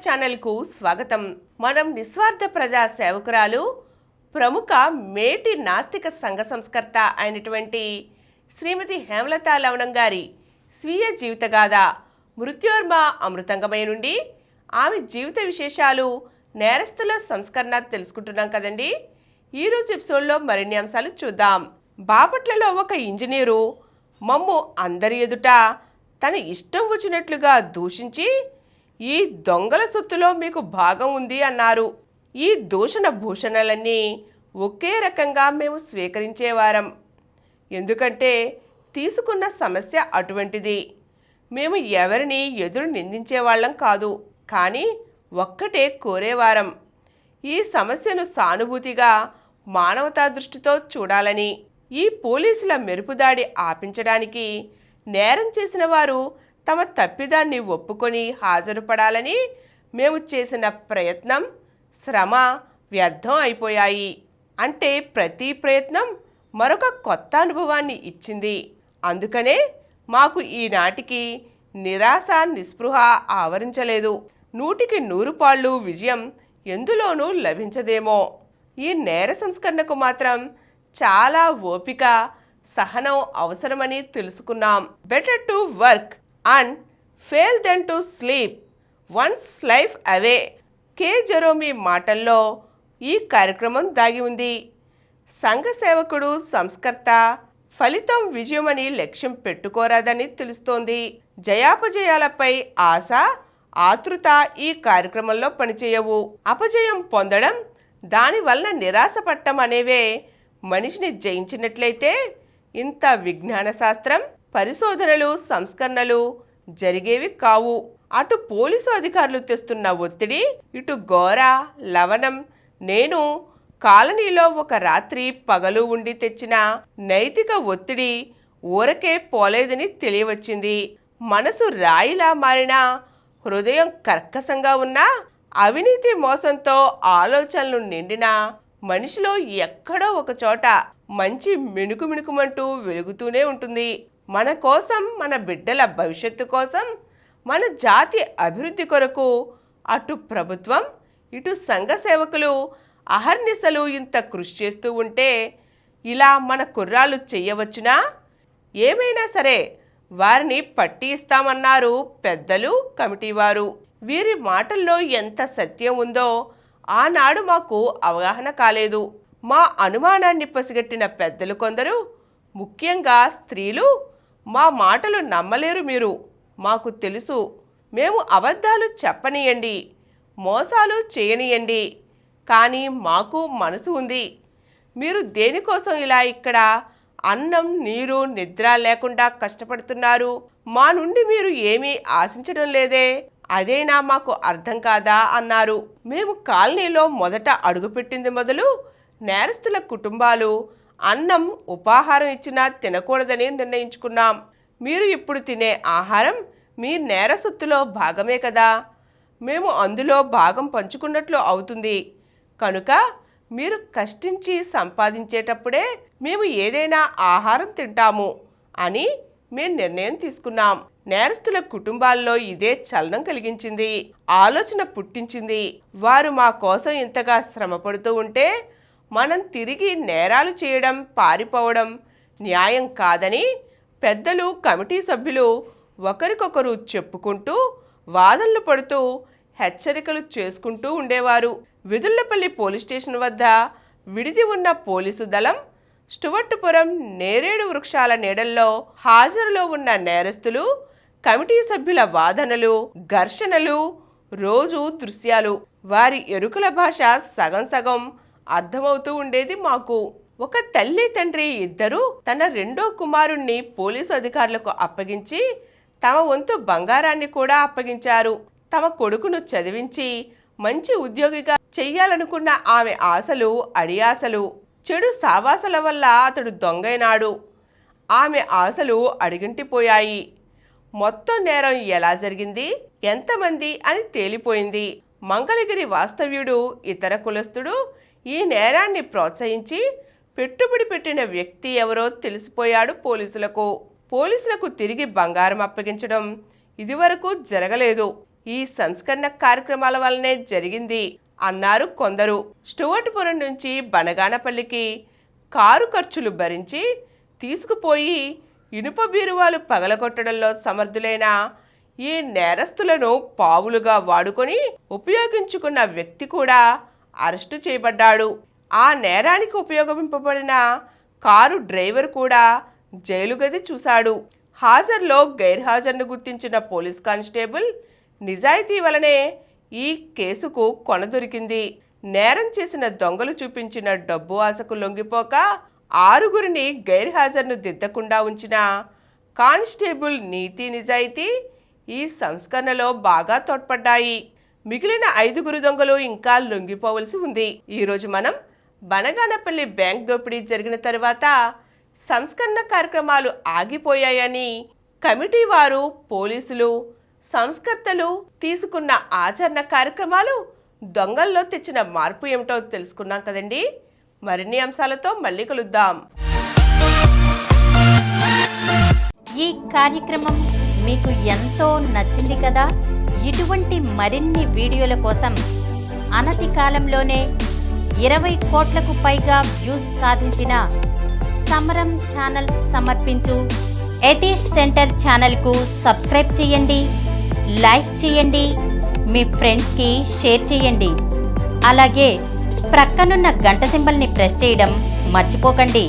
ఛానల్కు స్వాగతం. మనం నిస్వార్థ ప్రజా సేవకురాలు ప్రముఖ మేటి నాస్తిక సంఘ సంస్కర్త అయినటువంటి శ్రీమతి హేమలత లవణం గారి స్వీయ జీవితగాథ మృత్యోర్మ అమృతంగమయ నుండి ఆమె జీవిత విశేషాలు, నేరస్తుల సంస్కరణ తెలుసుకుంటున్నాం కదండి. ఈరోజు ఎపిసోడ్లో మరిన్ని అంశాలు చూద్దాం. బాపట్లలో ఒక ఇంజనీరు మమ్ము అందరి ఎదుట తన ఇష్టం వచ్చినట్లుగా దూషించి ఈ దొంగల సొత్తులో మీకు భాగం ఉంది అన్నారు. ఈ దూషణ భూషణలన్నీ ఒకే రకంగా మేము స్వీకరించేవారం. ఎందుకంటే తీసుకున్న సమస్య అటువంటిది. మేము ఎవరిని ఎదురు నిందించేవాళ్ళం కాదు, కానీ ఒక్కటే కోరేవారం, ఈ సమస్యను సానుభూతిగా మానవతా దృష్టితో చూడాలని. ఈ పోలీసుల మెరుపుదాడి ఆపించడానికి నేరం చేసిన వారు తమ తప్పిదాన్ని ఒప్పుకొని హాజరుపడాలని మేము చేసిన ప్రయత్నం, శ్రమ వ్యర్థం అయిపోయాయి. అంటే ప్రతి ప్రయత్నం మరొక కొత్త అనుభవాన్ని ఇచ్చింది. అందుకనే మాకు ఈనాటికి నిరాశ, నిస్పృహ ఆవరించలేదు. 100కి 100 విజయం ఎందులోనూ లభించదేమో. ఈ నేర సంస్కరణకు మాత్రం చాలా ఓపిక, సహనం అవసరమని తెలుసుకున్నాం. Better to work and fail then to sleep one's life away. K Jerome మాటల్లో ఈ కార్యక్రమం దాగి ఉంది. సంఘ సేవకుడు, సంస్కర్త ఫలితం విజయమని లక్ష్యం పెట్టుకోరాదని తెలుస్తోంది. జయాపజయాలపై ఆశ, ఆతృత ఈ కార్యక్రమంలో పనిచేయవు. అపజయం పొందడం, దానివల్ల నిరాశపడటం అనేవే మనిషిని జయించినట్లయితే ఇంత విజ్ఞాన శాస్త్రం, పరిశోధనలు, సంస్కరణలు జరిగేవి కావు. అటు పోలీసు అధికారులు తెస్తున్న ఒత్తిడి, ఇటు గోర, లవణం, నేను కాలనీలో ఒక రాత్రి పగలు ఉండి తెచ్చిన నైతిక ఒత్తిడి ఊరకే పోలేదని తెలియవచ్చింది. మనసు రాయిలా మారినా, హృదయం కర్కశంగా ఉన్నా, అవినీతి మోసంతో ఆలోచనలు నిండిన మనిషిలో ఎక్కడో ఒక చోట మంచి మిణుకుమంటూ వెలుగుతూనే ఉంటుంది. మన కోసం, మన బిడ్డల భవిష్యత్తు కోసం, మన జాతి అభివృద్ధి కొరకు అటు ప్రభుత్వం, ఇటు సంఘ సేవకులు అహర్నిశలు ఇంత కృషి చేస్తూ ఉంటే ఇలా మన కుర్రాళ్ళు చెయ్యవచ్చునా? ఏమైనా సరే వారిని పట్టి ఇస్తామన్నారు పెద్దలు, కమిటీ వారు. వీరి మాటల్లో ఎంత సత్యం ఉందో ఆనాడు మాకు అవగాహన కాలేదు. మా అనుమానాన్ని పసిగట్టిన పెద్దలు కొందరు, ముఖ్యంగా స్త్రీలు, మా మాటలు నమ్మలేరు మీరు, మాకు తెలుసు, మేము అబద్ధాలు చెప్పనీయండి, మోసాలు చేయనీయండి, కానీ మాకు మనసు ఉంది. మీరు దేనికోసం ఇలా ఇక్కడ అన్నం, నీరు, నిద్ర లేకుండా కష్టపడుతున్నారు? మా నుండి మీరు ఏమీ ఆశించడం లేదే, అదేనా మాకు అర్థం కాదా అన్నారు. మేము కాలనీలో మొదట అడుగుపెట్టింది మొదలు నేరస్తుల కుటుంబాలు అన్నం, ఉపాహారం ఇచ్చినా తినకూడదని నిర్ణయించుకున్నాం. మీరు ఇప్పుడు తినే ఆహారం మీ నేరసొత్తులో భాగమే కదా, మేము అందులో భాగం పంచుకున్నట్లు అవుతుంది. కనుక మీరు కష్టించి సంపాదించేటప్పుడే మేము ఏదైనా ఆహారం తింటాము అని మేము నిర్ణయం తీసుకున్నాం. నేరస్తుల కుటుంబాల్లో ఇదే చలనం కలిగించింది, ఆలోచన పుట్టించింది. వారు మా కోసం ఇంతగా శ్రమపడుతూ ఉంటే మనం తిరిగి నేరాలు చేయడం, పారిపోవడం న్యాయం కాదని పెద్దలు, కమిటీ సభ్యులు ఒకరికొకరు చెప్పుకుంటూ, వాదనలు పడుతూ, హెచ్చరికలు చేసుకుంటూ ఉండేవారు. విదుళ్లపల్లి పోలీస్ స్టేషన్ వద్ద విడిది ఉన్న పోలీసు దళం, స్టువర్టుపురం నేరేడు వృక్షాల నీడల్లో హాజరులో ఉన్న నేరస్తులు, కమిటీ సభ్యుల వాదనలు, ఘర్షణలు, రోజు దృశ్యాలు. వారి ఎరుకల భాష సగం సగం అర్థమవుతూ ఉండేది మాకు. ఒక తల్లి, తండ్రి ఇద్దరు తన 2వ కుమారుణ్ణి పోలీసు అధికారులకు అప్పగించి తమ వంతు బంగారాన్ని కూడా అప్పగించారు. తమ కొడుకును చదివించి మంచి ఉద్యోగిగా చెయ్యాలనుకున్న ఆమె ఆశలు, అడియాసలు, చెడు సావాసల వల్ల అతడు దొంగైనాడు. ఆమె ఆశలు అడిగింటిపోయాయి. మొత్తం నేరం ఎలా జరిగింది, ఎంతమంది అని తేలిపోయింది. మంగళగిరి వాస్తవ్యుడు, ఇతర కులస్తుడు ఈ నేరాన్ని ప్రోత్సహించి పెట్టుబడి పెట్టిన వ్యక్తి ఎవరో తెలిసిపోయాడు పోలీసులకు. పోలీసులకు తిరిగి బంగారం అప్పగించడం ఇదివరకు జరగలేదు. ఈ సంస్కరణ కార్యక్రమాల వల్లనే జరిగింది అన్నారు కొందరు. స్టూవర్ట్పురం నుంచి బనగానపల్లికి కారు ఖర్చులు భరించి తీసుకుపోయి ఇనుప బీరువాలు పగలగొట్టడంలో సమర్థులైన ఈ నేరస్తులను పావులుగా వాడుకొని ఉపయోగించుకున్న వ్యక్తి కూడా అరెస్టు చేయబడ్డాడు. ఆ నేరానికి ఉపయోగింపబడిన కారు డ్రైవర్ కూడా జైలు గది చూశాడు. హాజరులో గైర్హాజరును గుర్తించిన పోలీస్ కానిస్టేబుల్ నిజాయితీ వలనే ఈ కేసుకు కొన దొరికింది. నేరం చేసిన దొంగలు చూపించిన డబ్బు ఆశకు లొంగిపోక 6గురిని గైర్హాజరును దిద్దకుండా ఉంచిన కానిస్టేబుల్ నీతి నిజాయితీ ఈ సంస్కరణలో బాగా తోడ్పడ్డాయి. మిగిలిన 5గురు దొంగలు ఇంకా లొంగిపోవలసి ఉంది. ఈరోజు మనం బనగానపల్లి బ్యాంక్ దోపిడీ జరిగిన తర్వాత సంస్కరణ కార్యక్రమాలు ఆగిపోయాయని కమిటీ వారు, పోలీసులు, సంస్కర్తలు తీసుకున్న ఆచరణ కార్యక్రమాలు దొంగల్లో తెచ్చిన మార్పు ఏమిటో తెలుసుకున్నాం కదండి. మరిన్ని అంశాలతో మళ్ళీ కలుద్దాం. ఈ కార్యక్రమం మీకు ఎంతో నచ్చింది కదా. ఇటువంటి మరిన్ని వీడియోల కోసం అనతి కాలంలోనే 20 కోట్లకు పైగా వ్యూస్ సాధించిన సమరం ఛానల్ సమర్పించు యతీష్ సెంటర్ ఛానల్కు సబ్స్క్రైబ్ చేయండి, లైక్ చేయండి, మీ ఫ్రెండ్స్కి షేర్ చేయండి. అలాగే ప్రక్కనున్న గంట సింబల్ని ప్రెస్ చేయడం మర్చిపోకండి.